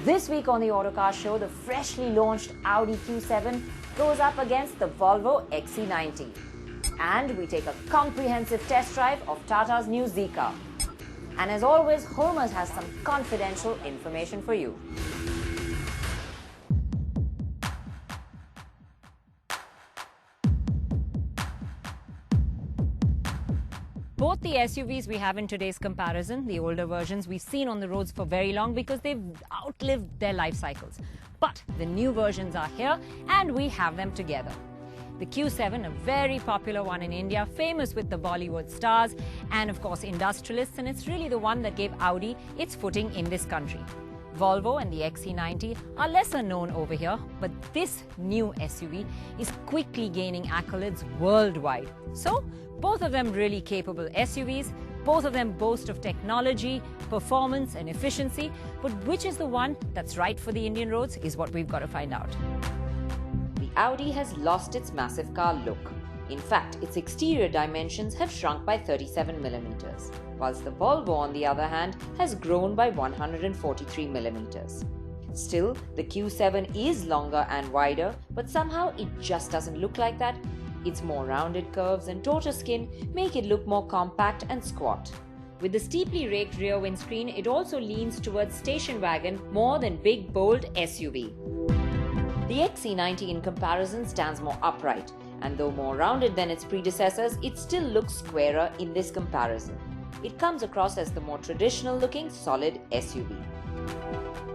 This week on the Autocar show, the freshly launched Audi Q7 goes up against the Volvo XC90. And we take a comprehensive test drive of Tata's new Zica. And as always, Holmes has some confidential information for you. Both the SUVs we have in today's comparison, the older versions, we've seen on the roads for very long because they've outlived their life cycles. But the new versions are here and we have them together. The Q7, a very popular one in India, famous with the Bollywood stars and of course industrialists, and it's really the one that gave Audi its footing in this country. Volvo and the XC90 are lesser known over here, but this new SUV is quickly gaining accolades worldwide. So, both of them really capable SUVs, both of them boast of technology, performance and efficiency, but which is the one that's right for the Indian roads is what we've got to find out. The Audi has lost its massive car look. In fact, its exterior dimensions have shrunk by 37 millimeters, whilst the Volvo, on the other hand, has grown by 143 millimeters. Still, the Q7 is longer and wider, but somehow it just doesn't look like that. Its more rounded curves and tauter skin make it look more compact and squat. With the steeply raked rear windscreen, it also leans towards station wagon more than big, bold SUV. The XC90 in comparison stands more upright, and though more rounded than its predecessors, it still looks squarer in this comparison. It comes across as the more traditional-looking, solid SUV.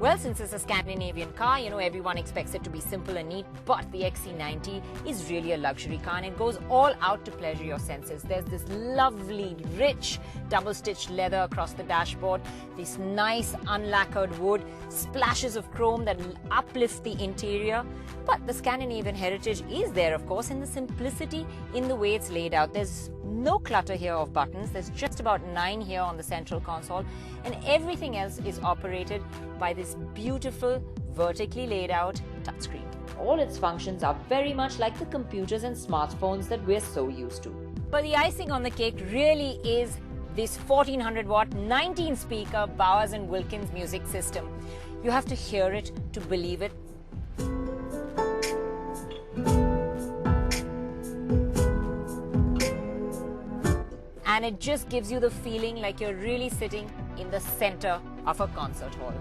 Well, since it's a Scandinavian car, everyone expects it to be simple and neat, but the XC90 is really a luxury car and it goes all out to pleasure your senses. There's this lovely, rich, double-stitched leather across the dashboard, this nice unlacquered wood, splashes of chrome that uplift the interior. But the Scandinavian heritage is there, of course, in the simplicity in the way it's laid out. There's no clutter here of buttons. There's just about 9 here on the central console, and everything else is operated by this beautiful, vertically laid out touchscreen. All its functions are very much like the computers and smartphones that we're so used to. But the icing on the cake really is this 1400 watt, 19 speaker Bowers & Wilkins music system. You have to hear it to believe it. And it just gives you the feeling like you're really sitting in the center of a concert hall.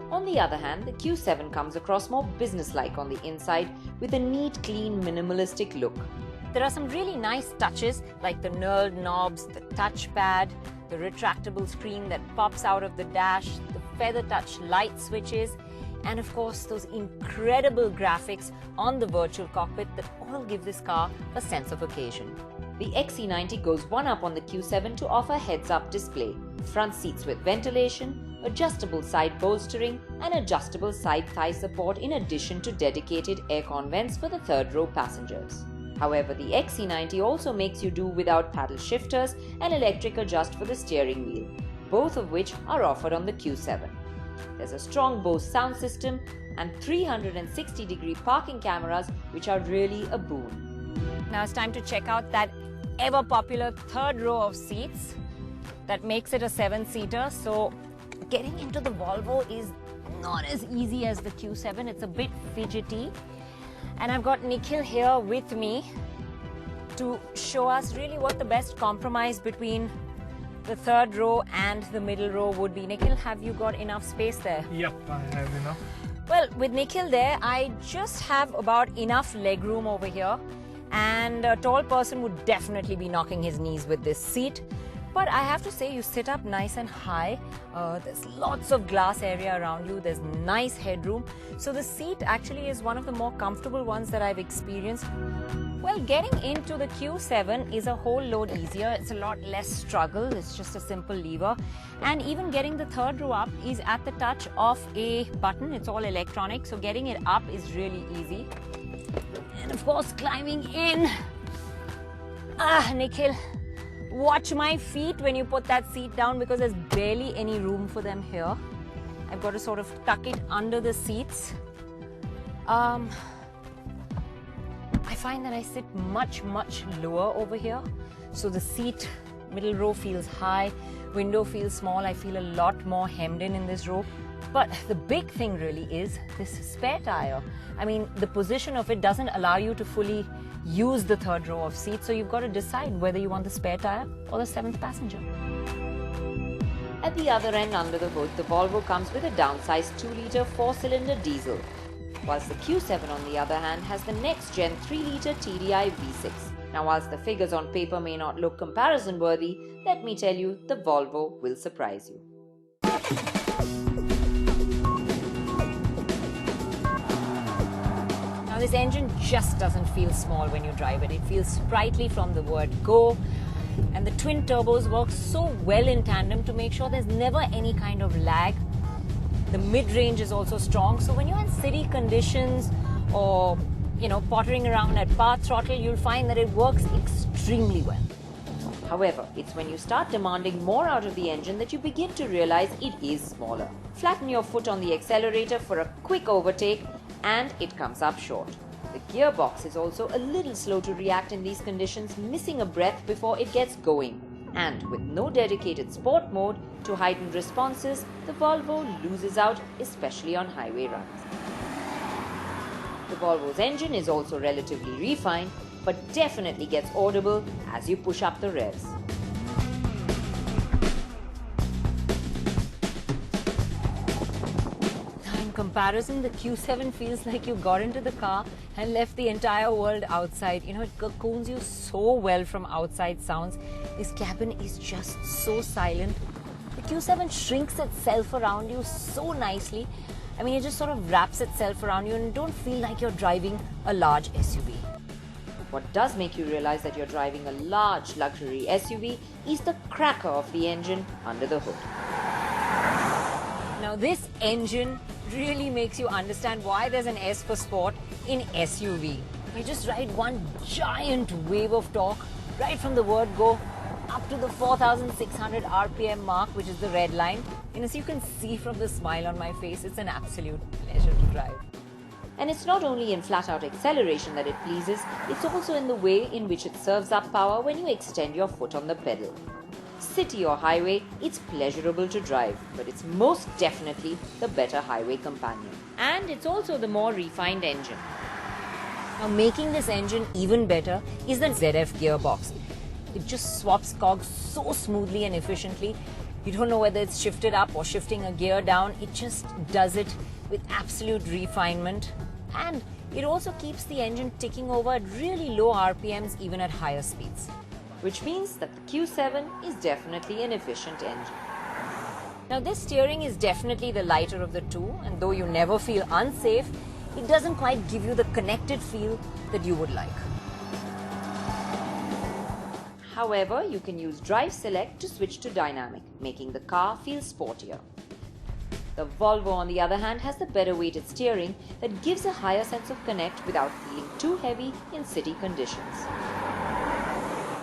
On the other hand, the Q7 comes across more businesslike on the inside with a neat, clean, minimalistic look. There are some really nice touches like the knurled knobs, the touchpad, the retractable screen that pops out of the dash, the feather touch light switches, and of course those incredible graphics on the virtual cockpit that all give this car a sense of occasion. The XC90 goes one up on the Q7 to offer heads-up display, front seats with ventilation, adjustable side bolstering and adjustable side thigh support in addition to dedicated aircon vents for the third row passengers. However, the XC90 also makes you do without paddle shifters and electric adjust for the steering wheel, both of which are offered on the Q7. There's a strong Bose sound system and 360-degree parking cameras, which are really a boon. Now it's time to check out that ever popular third row of seats that makes it a 7-seater. So getting into the Volvo is not as easy as the Q7. It's a bit fidgety. And I've got Nikhil here with me to show us really what the best compromise between the third row and the middle row would be. Nikhil, have you got enough space there? Yep, I have enough. Well, with Nikhil there, I just have about enough leg room over here. And a tall person would definitely be knocking his knees with this seat. But I have to say, you sit up nice and high. There's lots of glass area around you. There's nice headroom. So the seat actually is one of the more comfortable ones that I've experienced. Well, getting into the Q7 is a whole load easier. It's a lot less struggle. It's just a simple lever. And even getting the third row up is at the touch of a button. It's all electronic. So getting it up is really easy. And of course, climbing in. Nikhil, watch my feet when you put that seat down because there's barely any room for them here. I've got to sort of tuck it under the seats. I find that I sit much lower over here. So the seat, middle row feels high, window feels small. I feel a lot more hemmed in this row. But the big thing really is this spare tire. I mean, the position of it doesn't allow you to fully use the third row of seats, so you've got to decide whether you want the spare tire or the seventh passenger. At the other end under the hood, the Volvo comes with a downsized 2-litre 4-cylinder diesel, whilst the Q7 on the other hand has the next-gen 3-litre TDI V6. Now, whilst the figures on paper may not look comparison-worthy, let me tell you, the Volvo will surprise you. Now, this engine just doesn't feel small when you drive it. It feels sprightly from the word go. And the twin turbos work so well in tandem to make sure there's never any kind of lag. The mid-range is also strong, so when you're in city conditions or, pottering around at path throttle, you'll find that it works extremely well. However, it's when you start demanding more out of the engine that you begin to realize it is smaller. Flatten your foot on the accelerator for a quick overtake and it comes up short. The gearbox is also a little slow to react in these conditions, missing a breath before it gets going. And with no dedicated sport mode to heighten responses, the Volvo loses out, especially on highway runs. The Volvo's engine is also relatively refined, but definitely gets audible as you push up the revs. In comparison, the Q7 feels like you got into the car and left the entire world outside. It cocoons you so well from outside sounds. This cabin is just so silent. The Q7 shrinks itself around you so nicely. I mean, it just sort of wraps itself around you and you don't feel like you're driving a large SUV. What does make you realize that you're driving a large luxury SUV is the cracker of the engine under the hood. Now, this engine really makes you understand why there's an S for sport in SUV. You just ride one giant wave of torque right from the word go up to the 4,600 RPM mark, which is the red line. And as you can see from the smile on my face, it's an absolute pleasure to drive. And it's not only in flat-out acceleration that it pleases, it's also in the way in which it serves up power when you extend your foot on the pedal. City or highway, it's pleasurable to drive, but it's most definitely the better highway companion. And it's also the more refined engine. Now, making this engine even better is the ZF gearbox. It just swaps cogs so smoothly and efficiently. You don't know whether it's shifted up or shifting a gear down. It just does it with absolute refinement. And it also keeps the engine ticking over at really low RPMs even at higher speeds. Which means that the Q7 is definitely an efficient engine. Now, this steering is definitely the lighter of the two, and though you never feel unsafe, it doesn't quite give you the connected feel that you would like. However, you can use Drive Select to switch to dynamic, making the car feel sportier. The Volvo, on the other hand, has the better weighted steering that gives a higher sense of connect without feeling too heavy in city conditions.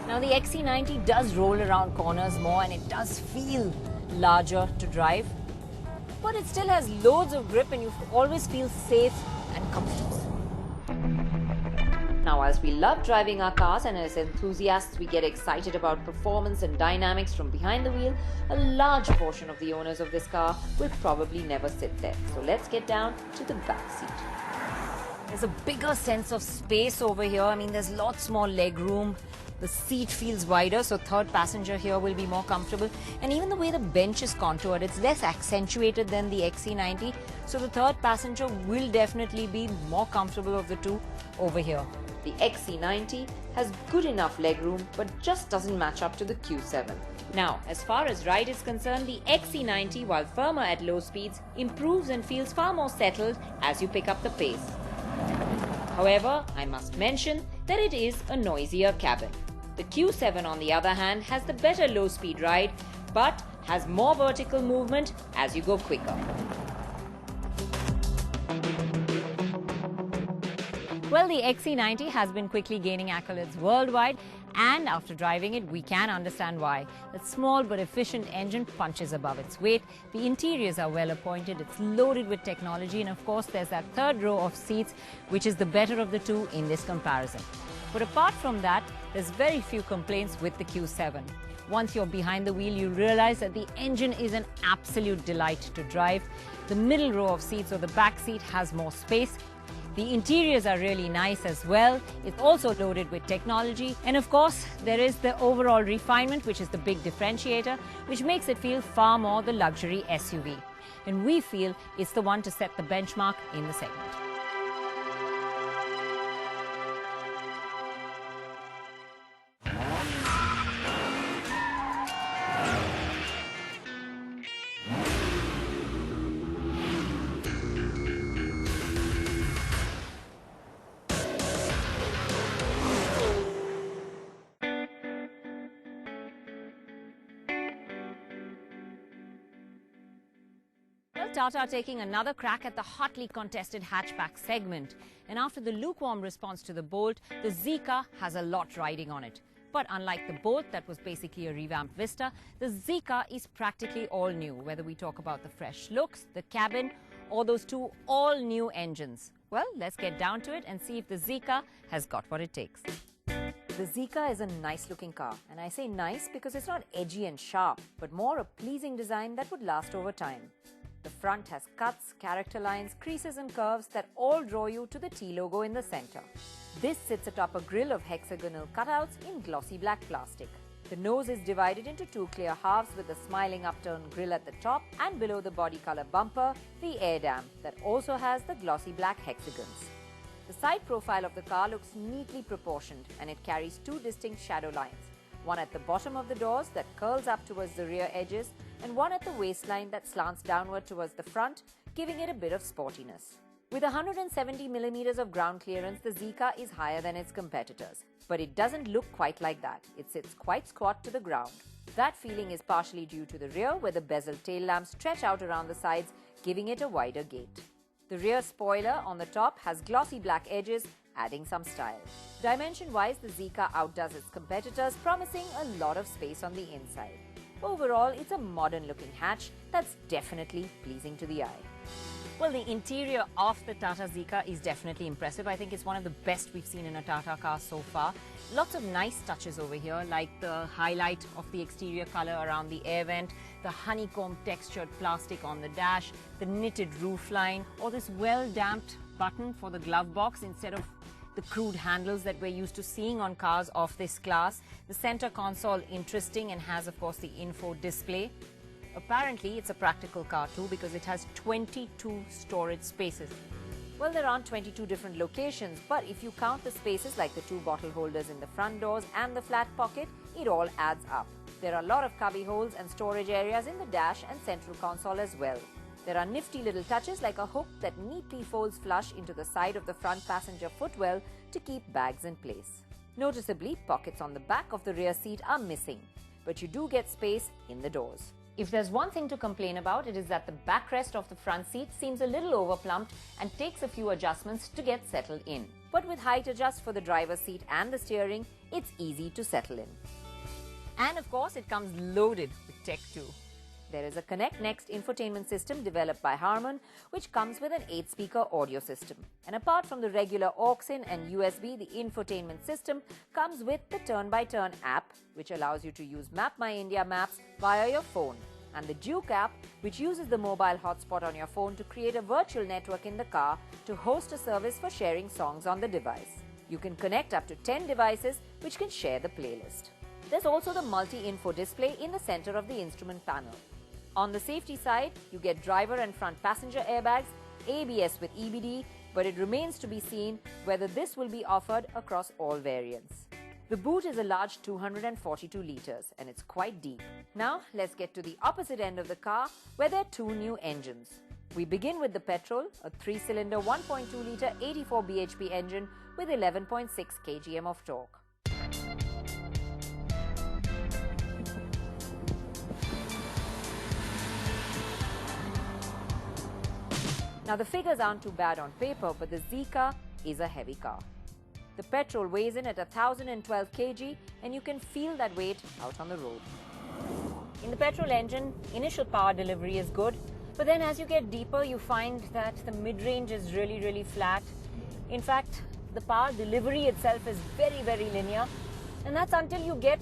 Now, the XC90 does roll around corners more and it does feel larger to drive, but it still has loads of grip and you always feel safe and comfortable. Now, as we love driving our cars and as enthusiasts we get excited about performance and dynamics from behind the wheel, a large portion of the owners of this car will probably never sit there. So let's get down to the back seat. There's a bigger sense of space over here. I mean, there's lots more leg room. The seat feels wider, so third passenger here will be more comfortable. And even the way the bench is contoured, it's less accentuated than the XC90. So the third passenger will definitely be more comfortable of the two over here. The XC90 has good enough legroom, but just doesn't match up to the Q7. Now, as far as ride is concerned, the XC90, while firmer at low speeds, improves and feels far more settled as you pick up the pace. However, I must mention that it is a noisier cabin. The Q7, on the other hand, has the better low-speed ride, but has more vertical movement as you go quicker. Well, the XC90 has been quickly gaining accolades worldwide, and after driving it, we can understand why. That small but efficient engine punches above its weight. The interiors are well appointed, it's loaded with technology, and of course, there's that third row of seats, which is the better of the two in this comparison. But apart from that, there's very few complaints with the Q7. Once you're behind the wheel, you realize that the engine is an absolute delight to drive. The middle row of seats or the back seat has more space. The interiors are really nice as well. It's also loaded with technology. And of course, there is the overall refinement, which is the big differentiator, which makes it feel far more the luxury SUV. And we feel it's the one to set the benchmark in the segment. Tata are taking another crack at the hotly contested hatchback segment. And after the lukewarm response to the Bolt, the Zica has a lot riding on it. But unlike the Bolt, that was basically a revamped Vista, the Zica is practically all new, whether we talk about the fresh looks, the cabin, or those two all-new engines. Well, let's get down to it and see if the Zica has got what it takes. The Zica is a nice-looking car, and I say nice because it's not edgy and sharp, but more a pleasing design that would last over time. The front has cuts, character lines, creases and curves that all draw you to the T logo in the center. This sits atop a grille of hexagonal cutouts in glossy black plastic. The nose is divided into two clear halves with a smiling upturned grille at the top, and below the body color bumper, the air dam that also has the glossy black hexagons. The side profile of the car looks neatly proportioned, and it carries two distinct shadow lines. One at the bottom of the doors that curls up towards the rear edges, and one at the waistline that slants downward towards the front, giving it a bit of sportiness. With 170mm of ground clearance, the Zica is higher than its competitors. But it doesn't look quite like that. It sits quite squat to the ground. That feeling is partially due to the rear, where the bezel tail lamps stretch out around the sides, giving it a wider gate. The rear spoiler on the top has glossy black edges, adding some style. Dimension-wise, the Zica outdoes its competitors, promising a lot of space on the inside. Overall, it's a modern-looking hatch that's definitely pleasing to the eye. Well, the interior of the Tata Zica is definitely impressive. I think it's one of the best we've seen in a Tata car so far. Lots of nice touches over here, like the highlight of the exterior color around the air vent, the honeycomb textured plastic on the dash, the knitted roofline, or this well-damped button for the glove box instead of the crude handles that we're used to seeing on cars of this class. The center console interesting and has, of course, the info display. Apparently, it's a practical car too because it has 22 storage spaces. Well, there aren't 22 different locations, but if you count the spaces like the two bottle holders in the front doors and the flat pocket, it all adds up. There are a lot of cubby holes and storage areas in the dash and central console as well. There are nifty little touches like a hook that neatly folds flush into the side of the front passenger footwell to keep bags in place. Noticeably, pockets on the back of the rear seat are missing, but you do get space in the doors. If there's one thing to complain about, it is that the backrest of the front seat seems a little overplumped and takes a few adjustments to get settled in. But with height adjust for the driver's seat and the steering, it's easy to settle in. And of course, it comes loaded with tech too. There is a Connect Next infotainment system developed by Harman, which comes with an 8-speaker audio system. And apart from the regular aux-in and USB, the infotainment system comes with the Turn-by-Turn app, which allows you to use Map My India maps via your phone, and the Duke app, which uses the mobile hotspot on your phone to create a virtual network in the car to host a service for sharing songs on the device. You can connect up to 10 devices, which can share the playlist. There's also the multi-info display in the center of the instrument panel. On the safety side, you get driver and front passenger airbags, ABS with EBD, but it remains to be seen whether this will be offered across all variants. The boot is a large 242 litres and it's quite deep. Now, let's get to the opposite end of the car where there are two new engines. We begin with the petrol, a 3-cylinder 1.2 litre 84 bhp engine with 11.6 kgm of torque. Now the figures aren't too bad on paper, but the Zica is a heavy car. The petrol weighs in at 1012 kg and you can feel that weight out on the road. In the petrol engine, initial power delivery is good, but then as you get deeper you find that the mid-range is really flat. In fact, the power delivery itself is very linear, and that's until you get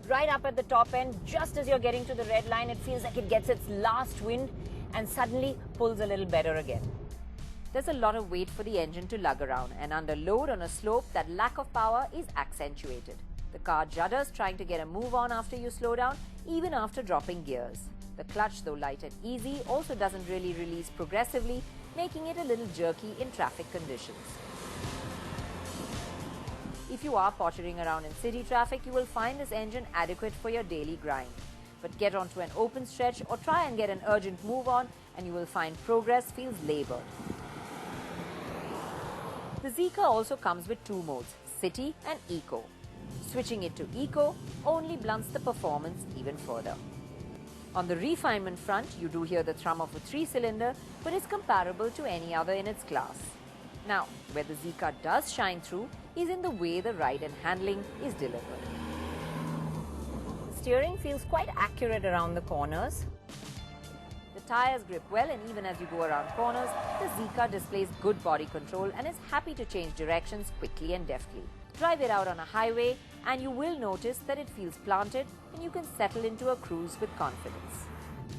Right up at the top end, just as you're getting to the red line, it feels like it gets its last wind and suddenly pulls a little better again. There's a lot of weight for the engine to lug around, and under load on a slope, that lack of power is accentuated. The car judders trying to get a move on after you slow down, even after dropping gears. The clutch, though light and easy, also doesn't really release progressively, making it a little jerky in traffic conditions. If you are pottering around in city traffic, you will find this engine adequate for your daily grind. But get onto an open stretch or try and get an urgent move on, and you will find progress feels labored. The Zica also comes with two modes, City and Eco. Switching it to Eco only blunts the performance even further. On the refinement front, you do hear the thrum of a 3-cylinder, but it's comparable to any other in its class. Now, where the Zica does shine through is in the way the ride and handling is delivered. The steering feels quite accurate around the corners. The tires grip well, and even as you go around corners, the Zica displays good body control and is happy to change directions quickly and deftly. Drive it out on a highway and you will notice that it feels planted and you can settle into a cruise with confidence.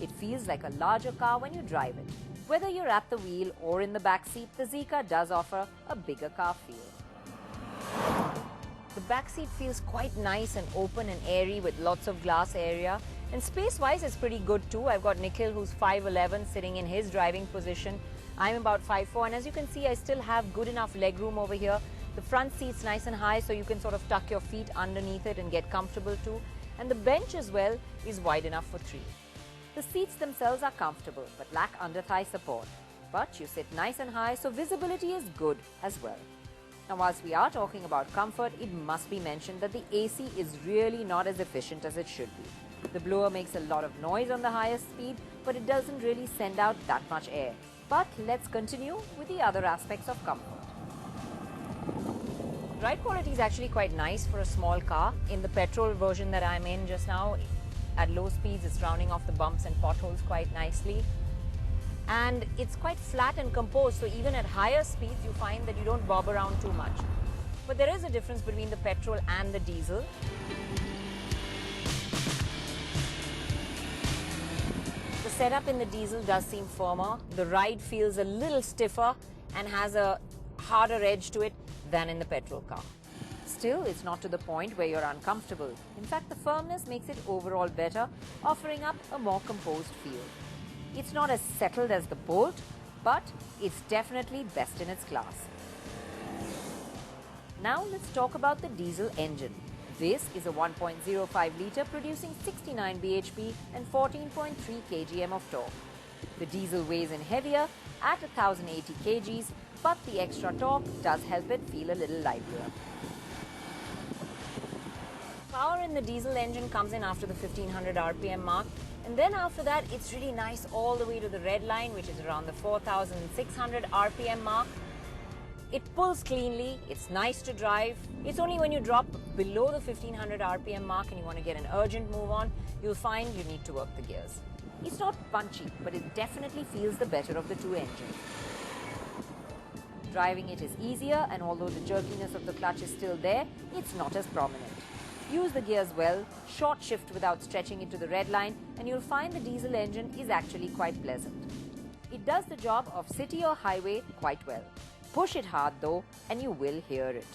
It feels like a larger car when you drive it. Whether you're at the wheel or in the back seat, the Zica does offer a bigger car feel. The back seat feels quite nice and open and airy with lots of glass area. And space-wise, it's pretty good too. I've got Nikhil, who's 5'11", sitting in his driving position. I'm about 5'4", and as you can see, I still have good enough legroom over here. The front seat's nice and high, so you can sort of tuck your feet underneath it and get comfortable too. And the bench as well is wide enough for 3. The seats themselves are comfortable, but lack under-thigh support. But you sit nice and high, so visibility is good as well. Now, whilst we are talking about comfort, it must be mentioned that the AC is really not as efficient as it should be. The blower makes a lot of noise on the highest speed, but it doesn't really send out that much air. But let's continue with the other aspects of comfort. Ride quality is actually quite nice for a small car. In the petrol version that I'm in just now, at low speeds, it's rounding off the bumps and potholes quite nicely. And it's quite flat and composed, so even at higher speeds, you find that you don't bob around too much. But there is a difference between the petrol and the diesel. The setup in the diesel does seem firmer. The ride feels a little stiffer and has a harder edge to it than in the petrol car. Still, it's not to the point where you're uncomfortable. In fact, the firmness makes it overall better, offering up a more composed feel. It's not as settled as the Bolt, but it's definitely best in its class. Now let's talk about the diesel engine. This is a 1.05 litre producing 69 bhp and 14.3 kgm of torque. The diesel weighs in heavier at 1080 kgs, but the extra torque does help it feel a little lighter. Power in the diesel engine comes in after the 1500 RPM mark, and then after that it's really nice all the way to the red line, which is around the 4600 RPM mark. It pulls cleanly, it's nice to drive. It's only when you drop below the 1500 RPM mark and you want to get an urgent move on, you'll find you need to work the gears. It's not punchy, but it definitely feels the better of the two engines. Driving it is easier, and although the jerkiness of the clutch is still there, it's not as prominent. Use the gears well, short shift without stretching it to the red line, and you'll find the diesel engine is actually quite pleasant. It does the job of city or highway quite well. Push it hard though, and you will hear it.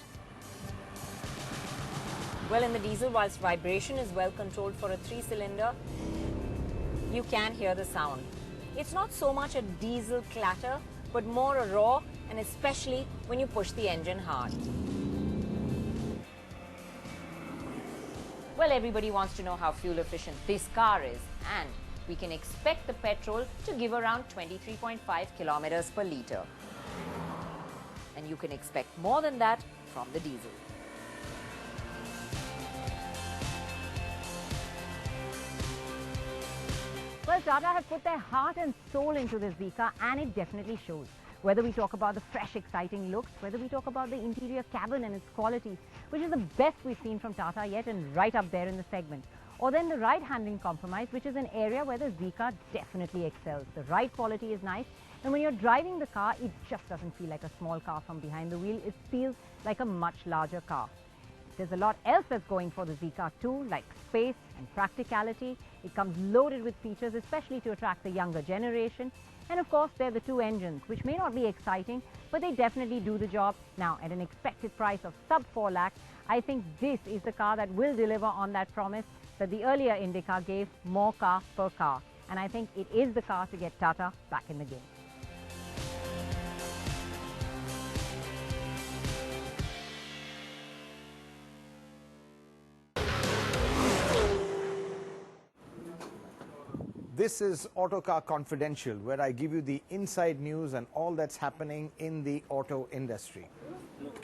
Well, in the diesel, whilst vibration is well controlled for a 3-cylinder, you can hear the sound. It's not so much a diesel clatter, but more a roar, and especially when you push the engine hard. Well, everybody wants to know how fuel efficient this car is, and we can expect the petrol to give around 23.5 kilometers per litre. And you can expect more than that from the diesel. Well, Tata have put their heart and soul into this Zica, and it definitely shows. Whether we talk about the fresh, exciting looks, whether we talk about the interior cabin and its quality, which is the best we've seen from Tata yet and right up there in the segment, or then the ride handling compromise, which is an area where the Zica definitely excels. The ride quality is nice, and when you're driving the car, it just doesn't feel like a small car from behind the wheel. It feels like a much larger car. There's a lot else that's going for the Zica too, like space and practicality. It comes loaded with features, especially to attract the younger generation. And of course, there are the two engines, which may not be exciting, but they definitely do the job. Now, at an expected price of sub 4 lakhs, I think this is the car that will deliver on that promise that the earlier Indica gave, more car per car. And I think it is the car to get Tata back in the game. This is Autocar Confidential, where I give you the inside news and all that's happening in the auto industry.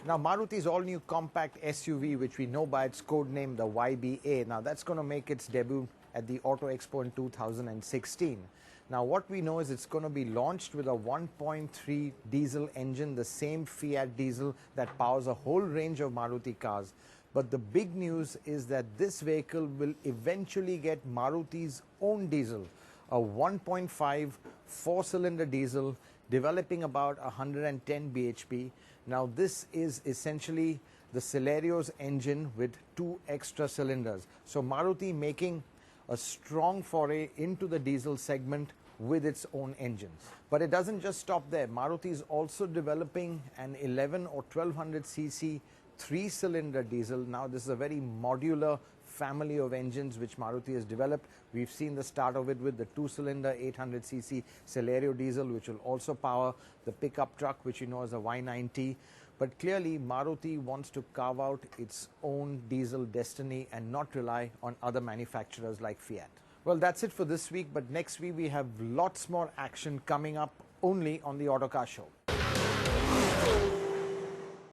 Now, Maruti's all-new compact SUV, which we know by its code name, the YBA, now that's going to make its debut at the Auto Expo in 2016. Now, what we know is it's going to be launched with a 1.3 diesel engine, the same Fiat diesel that powers a whole range of Maruti cars. But the big news is that this vehicle will eventually get Maruti's own diesel, a 1.5 four-cylinder diesel developing about 110 bhp. Now, this is essentially the Celerio's engine with 2 extra cylinders. So, Maruti making a strong foray into the diesel segment with its own engine. But it doesn't just stop there. Maruti is also developing an 11 or 1200 cc 3-cylinder diesel. Now, this is a very modular family of engines which Maruti has developed. We've seen the start of it with the 2-cylinder 800 cc Celerio diesel, which will also power the pickup truck, which you know as a Y90. But clearly, Maruti wants to carve out its own diesel destiny and not rely on other manufacturers like Fiat. Well, that's it for this week, but next week we have lots more action coming up only on the Autocar Show.